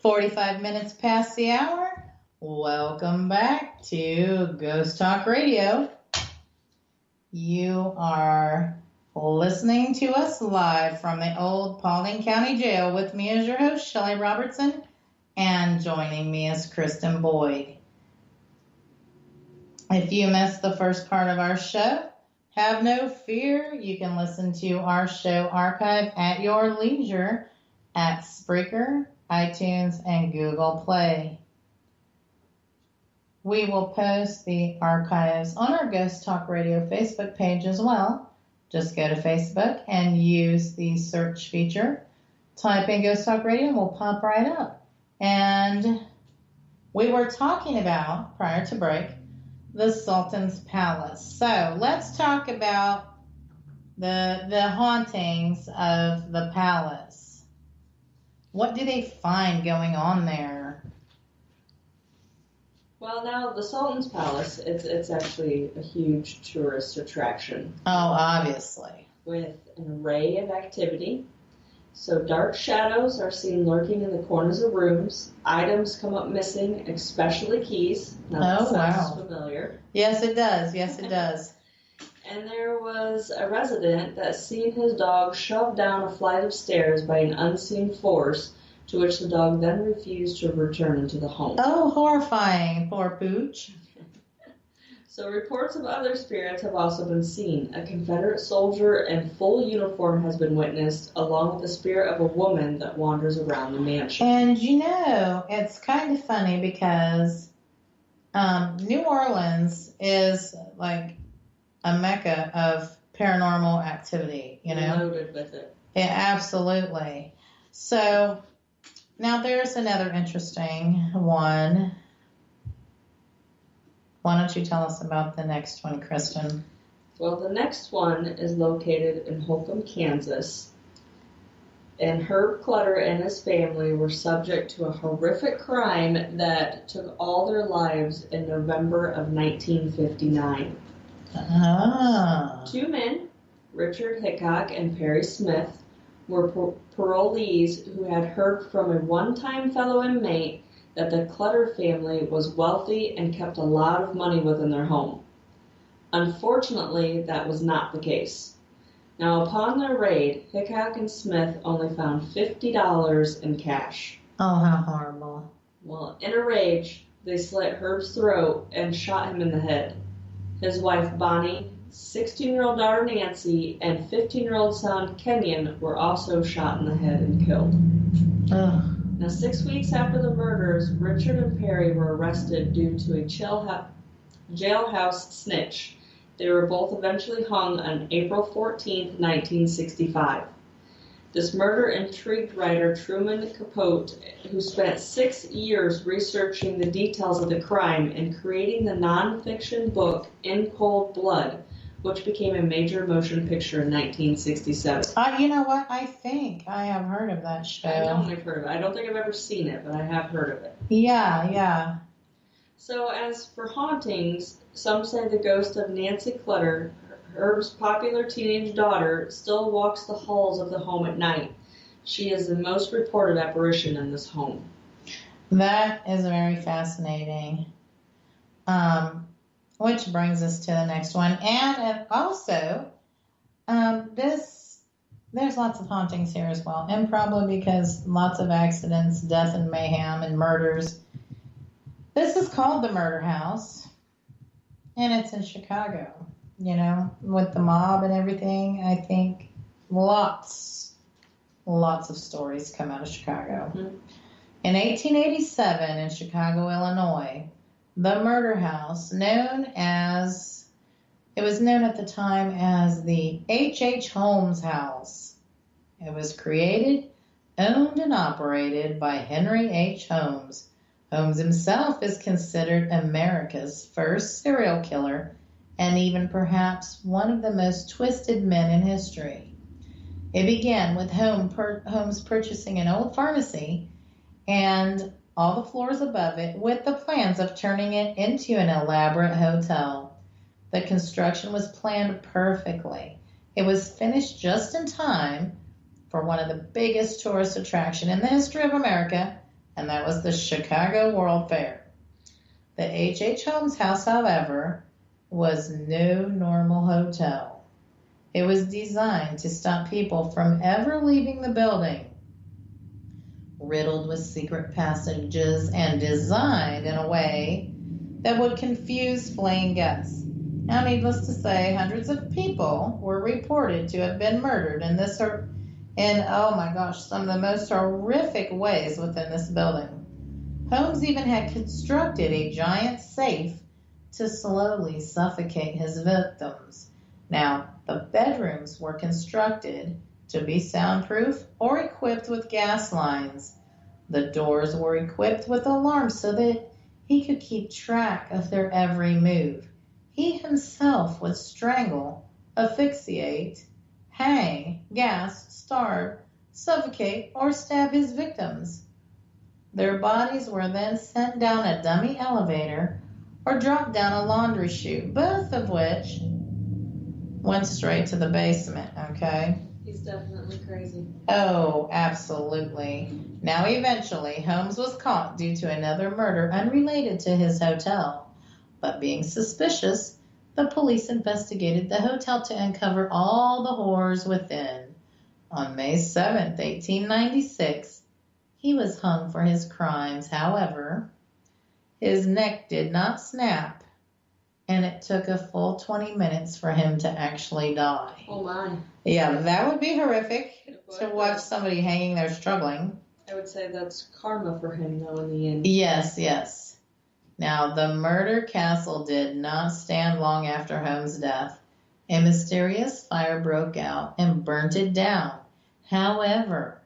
45 minutes past the hour. Welcome back to Ghost Talk Radio. You are listening to us live from the old Paulding County Jail. With me as your host, Shelley Robertson, and joining me is Kristen Boyd. If you missed the first part of our show, have no fear. You can listen to our show archive at your leisure at Spreaker, iTunes, and Google Play. We will post the archives on our Ghost Talk Radio Facebook page as well. Just go to Facebook and use the search feature. Type in Ghost Talk Radio and we'll pop right up. And we were talking about, prior to break, the Sultan's Palace. So let's talk about the hauntings of the palace. What do they find going on there? Well, now the Sultan's Palace, it's actually a huge tourist attraction. Oh, obviously. With an array of activity. So dark shadows are seen lurking in the corners of rooms. Items come up missing, especially keys. Now, that sounds familiar. Yes, it does. Yes, it does. And there was a resident that seen his dog shoved down a flight of stairs by an unseen force, to which the dog then refused to return into the home. Oh, horrifying. Poor Pooch. So reports of other spirits have also been seen. A Confederate soldier in full uniform has been witnessed, along with the spirit of a woman that wanders around the mansion. And you know, it's kind of funny because New Orleans is like a mecca of paranormal activity, you know? Loaded with it. Yeah, absolutely. So now there's another interesting one. Why don't you tell us about the next one, Kristen? Well, the next one is located in Holcomb, Kansas. And Herb Clutter and his family were subject to a horrific crime that took all their lives in November of 1959. Two men, Richard Hickok and Perry Smith, were parolees who had heard from a one-time fellow inmate that the Clutter family was wealthy and kept a lot of money within their home. Unfortunately, that was not the case. Now, upon their raid, Hickok and Smith only found $50 in cash. Oh, how horrible. Well, in a rage, they slit Herb's throat and shot him in the head. His wife, Bonnie, 16-year-old daughter, Nancy, and 15-year-old son, Kenyon, were also shot in the head and killed. Ugh. Now, 6 weeks after the murders, Richard and Perry were arrested due to a jailhouse snitch. They were both eventually hung on April 14, 1965. This murder intrigued writer Truman Capote, who spent 6 years researching the details of the crime and creating the nonfiction book In Cold Blood, which became a major motion picture in 1967. You know what? I think I have heard of that show. I know I've heard of it. I don't think I've ever seen it, but I have heard of it. Yeah. So as for hauntings, some say the ghost of Nancy Clutter, Herb's popular teenage daughter, still walks the halls of the home at night. She is the most reported apparition in this home. That is very fascinating. Which brings us to the next one. And also, there's lots of hauntings here as well. And probably because lots of accidents, death and mayhem and murders. This is called the Murder House. And it's in Chicago. You know, with the mob and everything, I think lots of stories come out of Chicago. Mm-hmm. In 1887 in Chicago, Illinois, the Murder House, known at the time as the H.H. Holmes House. It was created, owned, and operated by Henry H. Holmes. Holmes himself is considered America's first serial killer and even perhaps one of the most twisted men in history. It began with Holmes purchasing an old pharmacy and all the floors above it with the plans of turning it into an elaborate hotel. The construction was planned perfectly. It was finished just in time for one of the biggest tourist attractions in the history of America, and that was the Chicago World Fair. The H.H. Holmes house, however, was no normal hotel. It was designed to stop people from ever leaving the building, riddled with secret passages and designed in a way that would confuse fleeing guests. Now, needless to say, hundreds of people were reported to have been murdered in oh my gosh, some of the most horrific ways within this building. Holmes even had constructed a giant safe to slowly suffocate his victims. Now, the bedrooms were constructed to be soundproof or equipped with gas lines. The doors were equipped with alarms so that he could keep track of their every move. He himself would strangle, asphyxiate, hang, gas, starve, suffocate, or stab his victims. Their bodies were then sent down a dummy elevator or dropped down a laundry chute, both of which went straight to the basement, okay? He's definitely crazy. Oh, absolutely. Now, eventually, Holmes was caught due to another murder unrelated to his hotel. But being suspicious, the police investigated the hotel to uncover all the horrors within. On May 7th, 1896, he was hung for his crimes. However, his neck did not snap, and it took a full 20 minutes for him to actually die. Oh, my. Yeah, that would be horrific to watch somebody hanging there struggling. I would say that's karma for him, though, in the end. Yes, yes. Now, the murder castle did not stand long after Holmes' death. A mysterious fire broke out and burnt it down. However,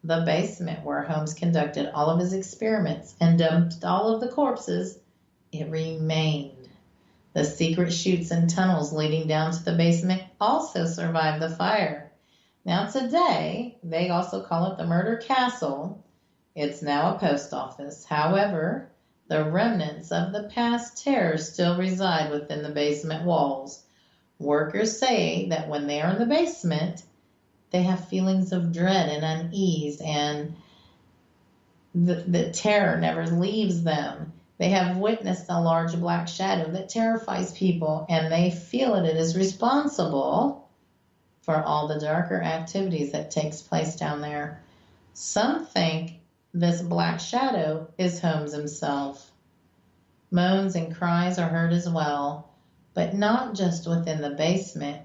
the basement where Holmes conducted all of his experiments and dumped all of the corpses, it remained. The secret chutes and tunnels leading down to the basement also survived the fire. Now today, they also call it the Murder Castle. It's now a post office. However, the remnants of the past terrors still reside within the basement walls. Workers say that when they are in the basement, they have feelings of dread and unease, and the terror never leaves them. They have witnessed a large black shadow that terrifies people, and they feel it is responsible for all the darker activities that takes place down there. Some think this black shadow is Holmes himself. Moans and cries are heard as well, but not just within the basement,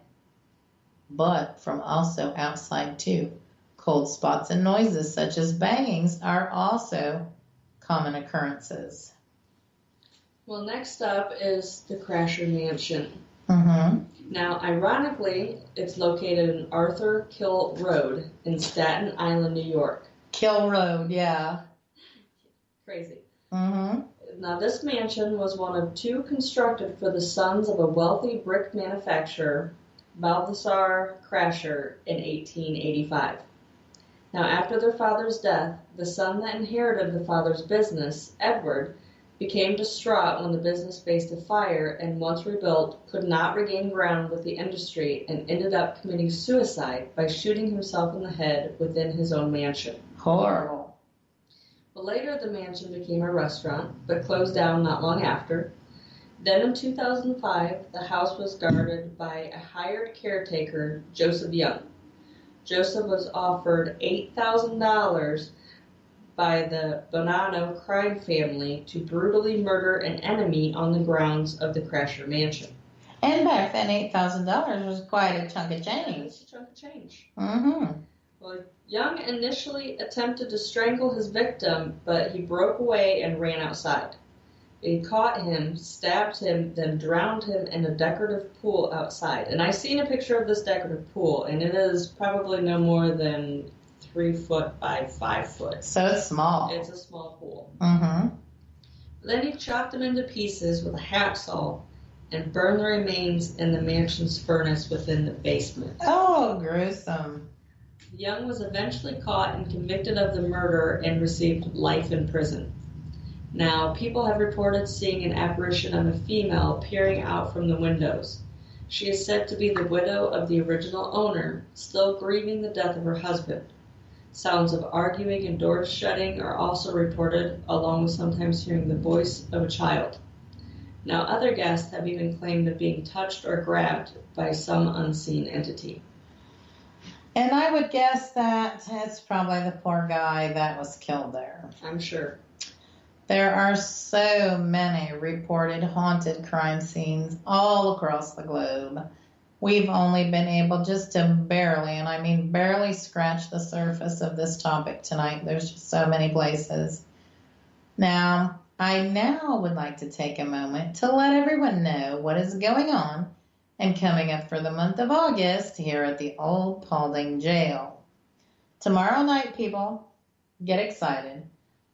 but from also outside too. Cold spots and noises such as bangings are also common occurrences. Well, next up is the Crasher Mansion. Mm-hmm. Now, ironically, it's located in Arthur Kill Road in Staten Island, New York. Kill Road, yeah. Crazy. Mm-hmm. Now, this mansion was one of two constructed for the sons of a wealthy brick manufacturer, Balthasar Crasher, in 1885. Now, after their father's death, the son that inherited the father's business, Edward, became distraught when the business faced a fire and, once rebuilt, could not regain ground with the industry and ended up committing suicide by shooting himself in the head within his own mansion. Horrible. Well, later the mansion became a restaurant, but closed down not long after. Then in 2005, the house was guarded by a hired caretaker, Joseph Young. Joseph was offered $8,000 by the Bonanno crime family to brutally murder an enemy on the grounds of the Crasher Mansion. And back then, $8,000 was quite a chunk of change. It's a chunk of change. Mm-hmm. Well, Young initially attempted to strangle his victim, but he broke away and ran outside. He caught him, stabbed him, then drowned him in a decorative pool outside. And I've seen a picture of this decorative pool, and it is probably no more than 3 foot by 5 foot. So it's small. It's a small pool. Mm-hmm. Then he chopped him into pieces with a hacksaw and burned the remains in the mansion's furnace within the basement. Oh, gruesome. Young was eventually caught and convicted of the murder and received life in prison. Now, people have reported seeing an apparition of a female peering out from the windows. She is said to be the widow of the original owner, still grieving the death of her husband. Sounds of arguing and doors shutting are also reported, along with sometimes hearing the voice of a child. Now, other guests have even claimed of being touched or grabbed by some unseen entity. And I would guess that it's probably the poor guy that was killed there. I'm sure. There are so many reported haunted crime scenes all across the globe. We've only been able just to barely, and I mean barely, scratch the surface of this topic tonight. There's just so many places. Now, I would like to take a moment to let everyone know what is going on and coming up for the month of August here at the Old Paulding Jail. Tomorrow night, people, get excited.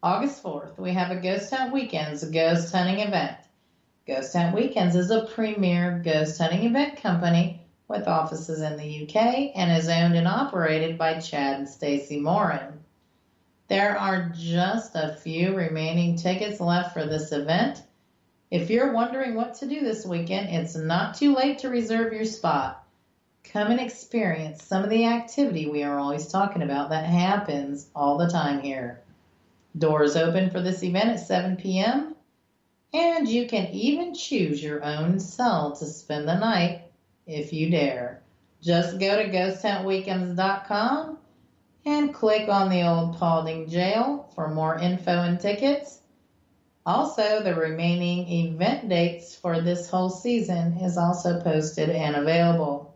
August 4th, we have a Ghost Hunt Weekends ghost hunting event. Ghost Hunt Weekends is a premier ghost hunting event company with offices in the UK and is owned and operated by Chad and Stacy Morin. There are just a few remaining tickets left for this event. If you're wondering what to do this weekend, it's not too late to reserve your spot. Come and experience some of the activity we are always talking about that happens all the time here. Doors open for this event at 7 p.m. and you can even choose your own cell to spend the night if you dare. Just go to ghosthuntweekends.com and click on the Old Paulding Jail for more info and tickets. Also, the remaining event dates for this whole season is also posted and available.